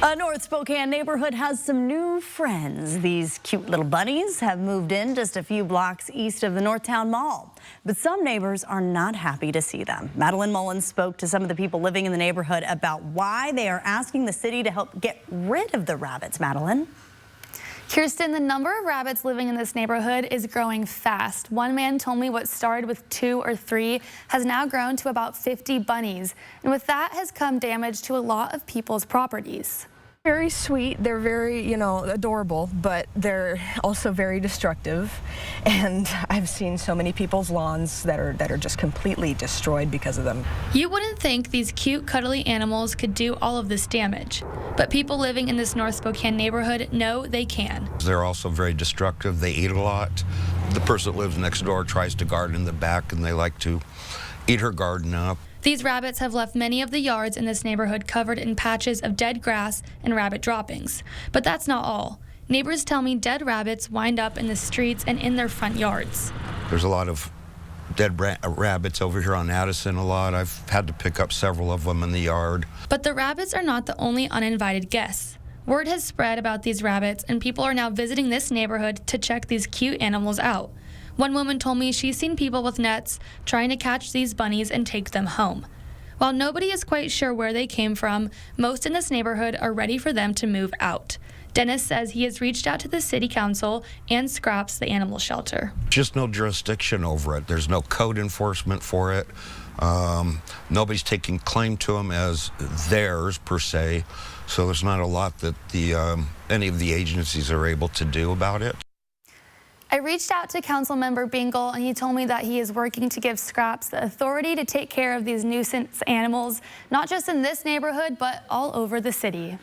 A North Spokane neighborhood has some new friends. These cute little bunnies have moved in just a few blocks east of the Northtown Mall. But some neighbors are not happy to see them. Madeline Mullins spoke to some of the people living in the neighborhood about why they are asking the city to help get rid of the rabbits. Madeline? Kirsten, the number of rabbits living in this neighborhood is growing fast. One man told me what started with 2 or 3 has now grown to about 50 bunnies. And with that has come damage to a lot of people's properties. Very sweet, they're very, adorable, but they're also very destructive. And I've seen so many people's lawns that are just completely destroyed because of them. You wouldn't think these cute, cuddly animals could do all of this damage, but people living in this North Spokane neighborhood know they can. They're also very destructive. They eat a lot. The person that lives next door tries to garden in the back, and they like to eat her garden up. These rabbits have left many of the yards in this neighborhood covered in patches of dead grass and rabbit droppings. But that's not all. Neighbors tell me dead rabbits wind up in the streets and in their front yards. There's a lot of dead rabbits over here on Addison a lot. I've had to pick up several of them in the yard. But the rabbits are not the only uninvited guests. Word has spread about these rabbits, and people are now visiting this neighborhood to check these cute animals out. One woman told me she's seen people with nets trying to catch these bunnies and take them home. While nobody is quite sure where they came from, most in this neighborhood are ready for them to move out. Dennis says he has reached out to the city council and Scraps, the animal shelter. Just no jurisdiction over it. There's no code enforcement for it. Nobody's taking claim to them as theirs per se, so there's not a lot that any of the agencies are able to do about it. I reached out to Councilmember Bingle, and he told me that he is working to give Scraps the authority to take care of these nuisance animals, not just in this neighborhood, but all over the city.